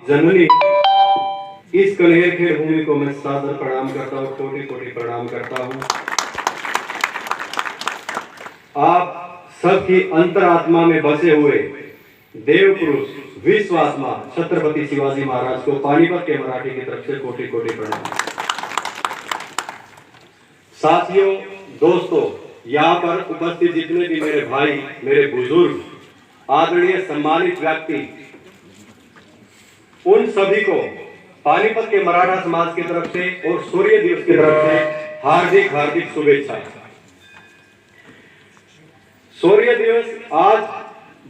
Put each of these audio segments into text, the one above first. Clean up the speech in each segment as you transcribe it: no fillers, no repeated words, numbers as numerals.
जननी इस कनेरखेड़ भूमि को मैं सादर प्रणाम करता हूँ, कोटि कोटि प्रणाम करता हूँ। आप सबकी अंतरात्मा में बसे हुए देव पुरुष विश्व आत्मा छत्रपति शिवाजी महाराज को पानीपत के मराठी की तरफ से कोटि कोटि प्रणाम। साथियों, दोस्तों, यहाँ पर उपस्थित जितने भी मेरे भाई, मेरे बुजुर्ग, आदरणीय सम्मानित व्यक्ति, उन सभी को पानीपत के मराठा समाज की तरफ से और सूर्य दिवस की तरफ से हार्दिक हार्दिक शुभेच्छा। सूर्य दिवस आज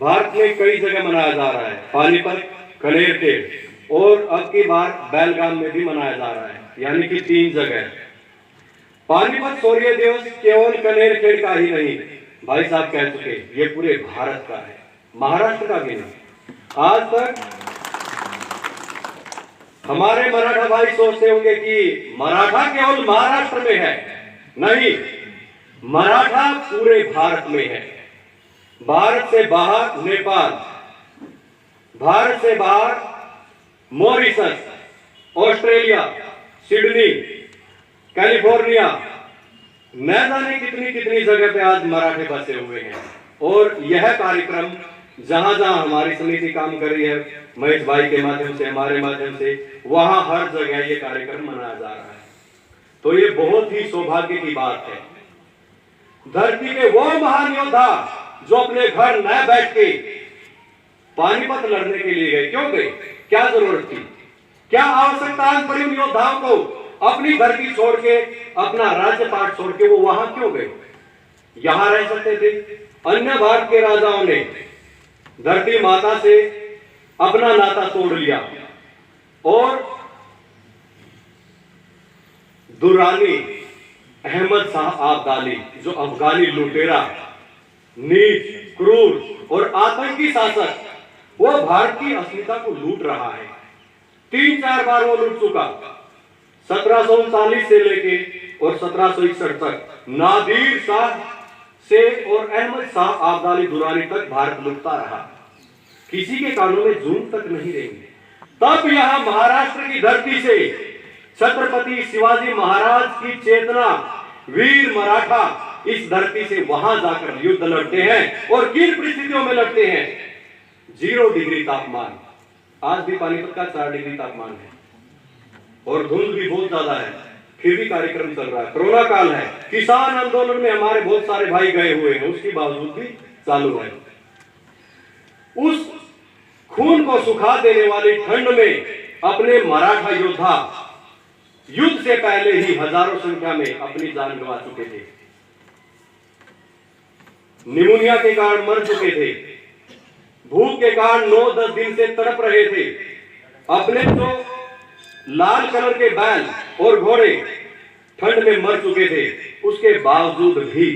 भारत में कई जगह मनाया जा रहा है, पानीपत, कनेरखेड़ और अब की बार बेलगाम में भी मनाया जा रहा है, यानी कि 3 जगह। पानीपत सूर्य दिवस केवल कनेरखेड़ का ही नहीं, भाई साहब कह चुके, ये पूरे भारत का है, महाराष्ट्र का भी नहीं। आज तक हमारे मराठा भाई सोचते होंगे कि मराठा केवल महाराष्ट्र में है, नहीं, मराठा पूरे भारत में है। भारत से बाहर नेपाल, भारत से बाहर मॉरिशस, ऑस्ट्रेलिया, सिडनी, कैलिफोर्निया, न जाने कितनी कितनी जगह पे आज मराठे बसे हुए हैं। और यह कार्यक्रम जहां जहां हमारी समिति काम कर रही है, महेश भाई के माध्यम से, हमारे माध्यम से, वहां हर जगह ये कार्यक्रम मनाया जा रहा है। तो ये बहुत ही सौभाग्य की बात है। धरती के वो महान योद्धा जो अपने घर न बैठ के पानीपत लड़ने के लिए गए, क्यों गए, क्या जरूरत थी, क्या आवश्यकता पड़ी उन योद्धाओं को अपनी धरती छोड़ के, अपना राज्य पाट छोड़ के वो वहां क्यों गए? यहां रह सकते थे। अन्य भारत के राजाओं ने धरती माता से अपना नाता तोड़ लिया और दुरानी अहमद शाह अब्दाली, जो अफगानी लुटेरा, नीच, क्रूर और आतंकी शासक, वो भारत की अस्मिता को लूट रहा है। 3-4 बार वो लूट चुका। 1739 से लेके और 1761 तक नादिर शाह से और अहमद शाह अब्दाली दुरानी तक भारत लुटता रहा। किसी के कानों में जून तक नहीं रहेंगे। तब यहां महाराष्ट्र की धरती से छत्रपति शिवाजी महाराज की चेतना, वीर मराठा इस धरती से वहां जाकर युद्ध लड़ते हैं। और किन परिस्थितियों में लड़ते हैं? 0 डिग्री तापमान, आज भी पानीपत का 4 डिग्री तापमान है और धुंध भी बहुत ज्यादा है, फिर भी कार्यक्रम चल रहा है। कोरोना काल है, किसान आंदोलन में हमारे बहुत सारे भाई गए हुए हैं, उसके बावजूद भी चालू है। उस खून को सुखा देने वाली ठंड में अपने मराठा योद्धा युद्ध से पहले ही हजारों संख्या में अपनी जान गंवा चुके थे, निमोनिया के कारण मर चुके थे, भूख के कारण 9-10 दिन से तड़प रहे थे। अपने जो लाल कलर के बैल और घोड़े ठंड में मर चुके थे, उसके बावजूद भी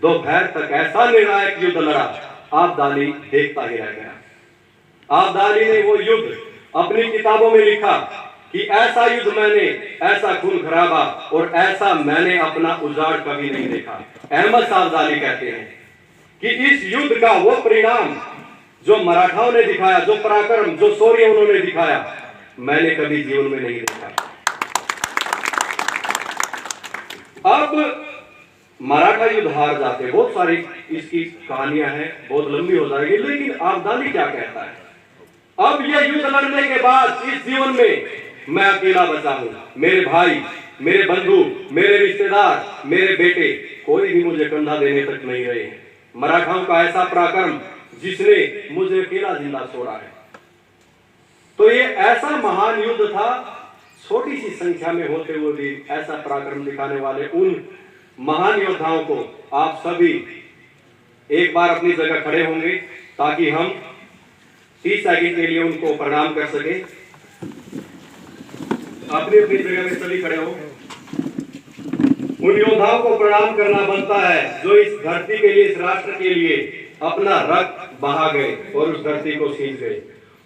दोपहर तक ऐसा निर्णायक युद्ध लड़ा, अब्दाली देखता ही रह गया। अब्दाली ने वो युद्ध अपनी किताबों में लिखा कि ऐसा युद्ध मैंने, ऐसा खून खराबा और ऐसा मैंने अपना उजाड़ कभी नहीं देखा। अहमद शाह अब्दाली कहते हैं कि इस युद्ध का वो परिणाम जो मराठाओं ने दिखाया, जो पराक्रम, जो शौर्य उन्होंने दिखाया, मैंने कभी जीवन में नहीं देखा। अब मराठा युद्ध हार जाते, बहुत सारी इसकी कहानियां हैं, बहुत लंबी हो जाएगी, लेकिन अब्दाली क्या कहता है? अब यह युद्ध लड़ने के बाद इस जीवन में मैं अकेला बचा हूं, मेरे भाई, मेरे बंधु, मेरे रिश्तेदार, मेरे बेटे, कोई भी मुझे कंधा देने तक नहीं रहे हैं। मराठाओं का ऐसा पराक्रम जिसने मुझे अकेला जिंदा छोड़ा है। तो ये ऐसा महान युद्ध था, छोटी सी संख्या में होते हुए भी ऐसा पराक्रम दिखाने वाले उन महान योद्धाओं को आप सभी एक बार अपनी जगह खड़े होंगे ताकि हम 30 सेकंड के लिए उनको प्रणाम कर सके। अपनी अपनी जगह में सभी खड़े हो। उन योद्धाओं को प्रणाम करना बनता है जो इस धरती के लिए, इस राष्ट्र के लिए अपना रक्त बहा गए और उस धरती को सींच गए।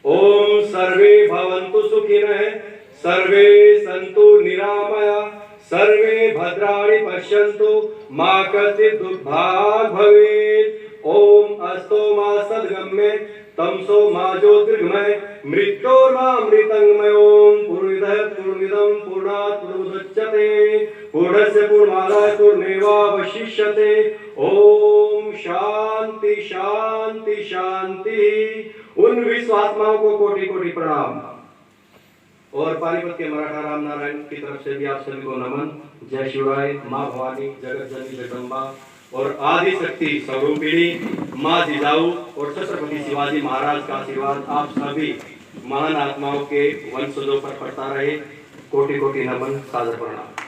ओम सर्वे भवन्तु सुखिनः, सर्वे सन्तु निरामया, सर्वे भद्राणि पश्यन्तु, मा कश्चित् दुर्भाग् भवेत्। ओम अस्तो मा सद्गम्ये, तमसो मा ज्योतिर्गमय, मृत्योर्मामृतंगमयों पूर्णमिदः पूर्णमिदं पूर्णात् पूर्णमुदच्यते पूर्णस्य पूर्णमादाय पूर्णमेवावशिष्यते। ओम शांति शांति शांति। उन विश्व आत्माओं को कोटि कोटि प्रणाम। और पानीपत के मराठा राम नारायण की तरफ से भी आप सभी को नमन। जय शिवराय। माँ भवानी, जगत जननी जगदम्बा और आदि शक्ति स्वरूपिणी माँ जिजाऊ और छत्रपति शिवाजी महाराज का आशीर्वाद आप सभी महान आत्माओं के वंशजों पर पड़ता रहे। कोटि कोटि नमन, सादर प्रणाम।